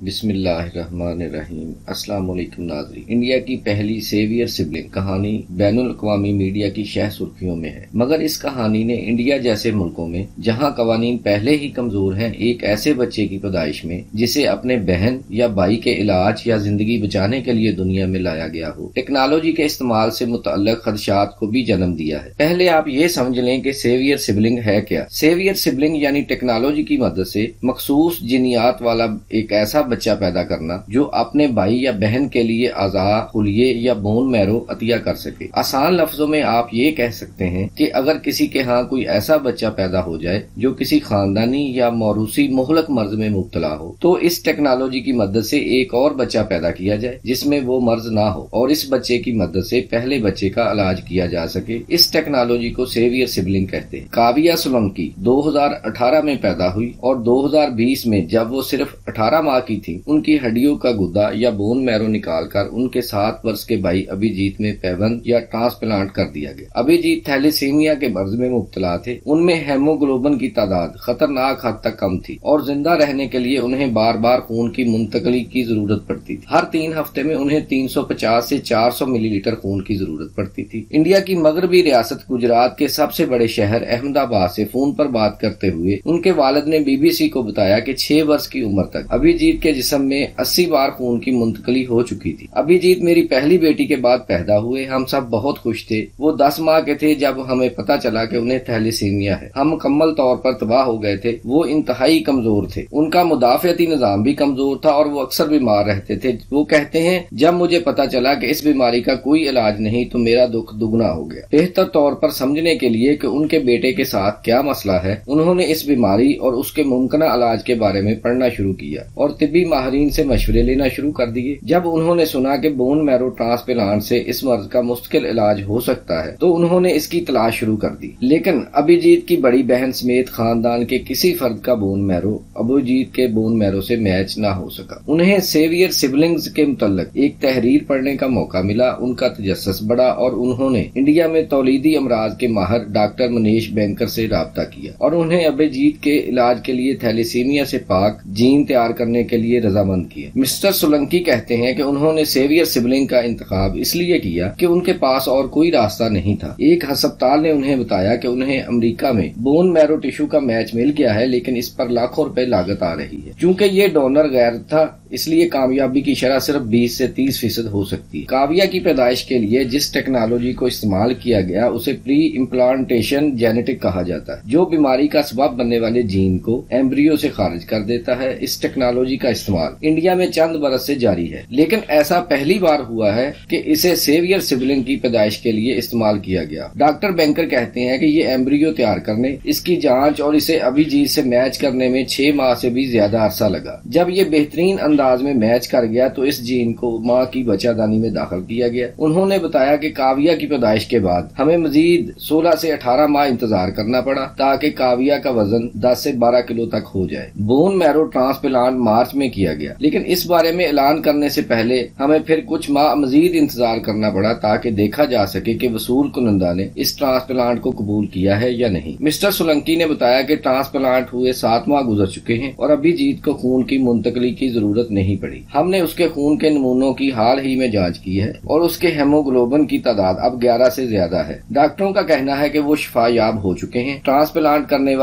بسم اللہ الرحمن الرحیم۔ السلام علیکم ناظرین۔ انڈیا کی پہلی سیویئر سبلنگ کہانی بین الاقوامی میڈیا کی شہ سرخیوں میں ہے، مگر اس کہانی نے انڈیا جیسے ملکوں میں جہاں قوانین پہلے ہی کمزور ہیں، ایک ایسے بچے کی پیدائش میں جسے اپنے بہن یا بھائی کے علاج یا زندگی بچانے کے لیے دنیا میں لایا گیا ہو، ٹیکنالوجی کے استعمال سے متعلق خدشات کو بھی جنم دیا ہے۔ پہلے آپ یہ سمجھ لیں کہ سیویئر سبلنگ ہے کیا۔ سیویئر سبلنگ یعنی ٹیکنالوجی کی مدد سے مخصوص جینیات والا ایک ایسا بچہ پیدا کرنا جو اپنے بھائی یا بہن کے لیے اعضاء، خلیے یا بون میرو عطیہ کر سکے۔ آسان لفظوں میں آپ یہ کہہ سکتے ہیں کہ اگر کسی کے ہاں کوئی ایسا بچہ پیدا ہو جائے جو کسی خاندانی یا موروثی مہلک مرض میں مبتلا ہو، تو اس ٹیکنالوجی کی مدد سے ایک اور بچہ پیدا کیا جائے جس میں وہ مرض نہ ہو، اور اس بچے کی مدد سے پہلے بچے کا علاج کیا جا سکے۔ اس ٹیکنالوجی کو سیویئر سبلنگ کہتے ہیں۔ کاویہ سولنکی 2018 میں پیدا ہوئی اور 2020 میں جب وہ صرف 18 ماہ کی تھی، ان کی ہڈیوں کا گدا یا بون میرو نکال کر ان کے 7 برس کے بھائی ابھیجیت میں پیوند یا ٹرانسپلانٹ کر دیا گیا۔ ابھیجیت تھیلیسیمیا کے مرض میں مبتلا تھے، ان میں ہیموگلوبن کی تعداد خطرناک حد تک کم تھی اور زندہ رہنے کے لیے انہیں بار بار خون کی منتقلی کی ضرورت پڑتی تھی۔ ہر 3 ہفتے میں انہیں 350 سے 400 ملی لیٹر خون کی ضرورت پڑتی تھی۔ انڈیا کی مغربی ریاست گجرات کے سب سے بڑے شہر احمد آباد سے فون پر بات کرتے ہوئے ان کے والد نے BBC کو بتایا کہ 6 برس کی عمر تک ابھیجیت کے جسم میں 80 بار خون کی منتقلی ہو چکی تھی۔ ابھیجیت میری پہلی بیٹی کے بعد پیدا ہوئے، ہم سب بہت خوش تھے۔ وہ 10 ماہ کے تھے جب ہمیں پتا چلا کہ انہیں تھیلیسیمیا ہے۔ ہم مکمل طور پر تباہ ہو گئے تھے۔ وہ انتہائی کمزور تھے، ان کا مدافعتی نظام بھی کمزور تھا اور وہ اکثر بیمار رہتے تھے۔ وہ کہتے ہیں جب مجھے پتا چلا کہ اس بیماری کا کوئی علاج نہیں تو میرا دکھ دگنا ہو گیا۔ بہتر طور پر سمجھنے کے لیے کہ ان کے بیٹے کے ساتھ کیا مسئلہ ہے، انہوں نے اس بیماری اور اس کے ممکنہ علاج کے بارے میں پڑھنا شروع کیا اور طبی ماہرین سے مشورے لینا شروع کر دیے۔ جب انہوں نے سنا کہ بون میرو ٹرانسپلانٹ سے اس مرض کا مستقل علاج ہو سکتا ہے تو انہوں نے اس کی تلاش شروع کر دی، لیکن ابھیجیت کی بڑی بہن سمیت خاندان کے کسی فرد کا بون میرو ابھیجیت کے بون میرو سے میچ نہ ہو سکا۔ انہیں سیویئر سبلنگز کے متعلق ایک تحریر پڑھنے کا موقع ملا، ان کا تجسس بڑھا اور انہوں نے انڈیا میں تولیدی امراض کے ماہر ڈاکٹر منیش بینکر سے رابطہ کیا اور انہیں ابھیجیت کے علاج کے لیے تھیلیسیمیا سے پاک جین تیار کرنے کے لیے رضامند کیا۔ مسٹر سولنکی کہتے ہیں کہ انہوں نے سیویئر سبلنگ کا انتخاب اس لیے کیا کہ ان کے پاس اور کوئی راستہ نہیں تھا۔ ایک ہسپتال نے انہیں بتایا کہ انہیں امریکہ میں بون میرو ٹیشو کا میچ مل گیا ہے، لیکن اس پر لاکھوں روپے لاگت آ رہی ہے۔ چونکہ یہ ڈونر غیر تھا اس لیے کامیابی کی شرح صرف 20 سے 30% ہو سکتی ہے۔ کاویہ کی پیدائش کے لیے جس ٹیکنالوجی کو استعمال کیا گیا اسے پری امپلانٹیشن جینیٹک کہا جاتا ہے، جو بیماری کا سبب بننے والے جین کو ایمبریو سے خارج کر دیتا ہے۔ اس ٹیکنالوجی کا استعمال انڈیا میں چند برس سے جاری ہے، لیکن ایسا پہلی بار ہوا ہے کہ اسے سیویئر سبلنگ کی پیدائش کے لیے استعمال کیا گیا۔ ڈاکٹر بینکر کہتے ہیں کہ یہ ایمبریو تیار کرنے، اس کی جانچ اور اسے ابھیجیت سے میچ کرنے میں 6 ماہ سے بھی زیادہ عرصہ لگا۔ جب یہ بہترین انداز میں میچ کر گیا تو اس جین کو ماں کی بچہ دانی میں داخل کیا گیا۔ انہوں نے بتایا کہ کاویہ کی پیدائش کے بعد ہمیں مزید 16 سے 18 ماہ انتظار کرنا پڑا تاکہ کاویہ کا وزن 10 سے 12 کلو تک ہو جائے۔ بون میرو ٹرانسپلانٹ مارچ میں کیا گیا، لیکن اس بارے میں اعلان کرنے سے پہلے ہمیں پھر کچھ ماہ مزید انتظار کرنا پڑا تاکہ دیکھا جا سکے کہ وصول کنندہ نے اس ٹرانسپلانٹ کو قبول کیا ہے یا نہیں۔ مسٹر سولنکی نے بتایا کہ ٹرانسپلانٹ ہوئے 7 ماہ گزر چکے ہیں اور ابھیجیت کو خون کی منتقلی کی ضرورت نہیں پڑی۔ ہم نے اس کے خون کے نمونوں کی حال ہی میں جانچ کی ہے اور اس کے ہیموگلوبن کی تعداد اب 11 سے زیادہ ہے۔ ڈاکٹروں کا کہنا ہے کہ وہ شفا یاب ہو چکے ہیں۔ ٹرانسپلانٹ کرنے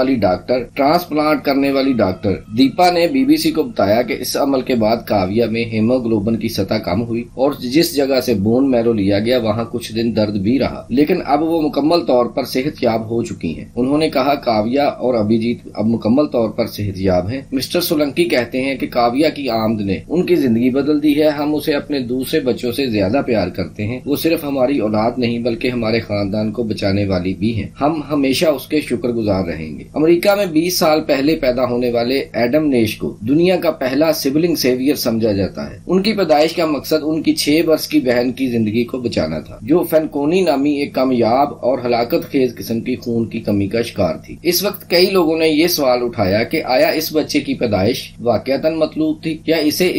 والی ڈاکٹر دیپا نے BBC کو بتایا کہ اس عمل کے بعد کاویہ میں ہیموگلوبن کی سطح کم ہوئی اور جس جگہ سے بون میرو لیا گیا وہاں کچھ دن درد بھی رہا، لیکن اب وہ مکمل طور پر صحت یاب ہو چکی ہیں۔ انہوں نے کہا کاویہ اور ابھیجیت اب مکمل طور پر صحت یاب ہیں۔ مسٹر سولنکی کہتے ہیں کہ کاویہ کی آمد نے ان کی زندگی بدل دی ہے۔ ہم اسے اپنے دوسرے بچوں سے زیادہ پیار کرتے ہیں۔ وہ صرف ہماری اولاد نہیں بلکہ ہمارے خاندان کو بچانے والی بھی ہیں۔ ہم ہمیشہ اس کے شکر گزار رہیں گے۔ امریکہ میں 20 سال پہلے پیدا ہونے والے ایڈم نیش کو دنیا کا پہلا سبلنگ سیویئر سمجھا جاتا ہے۔ ان کی پیدائش کا مقصد ان کی 6 برس کی بہن کی زندگی کو بچانا تھا، جو فینکونی نامی ایک کامیاب اور ہلاکت خیز قسم کی خون کی کمی کا شکار تھی۔ اس وقت کئی لوگوں نے یہ سوال اٹھایا کہ آیا اس بچے کی پیدائش واقعتاً مطلوب تھی یا اسے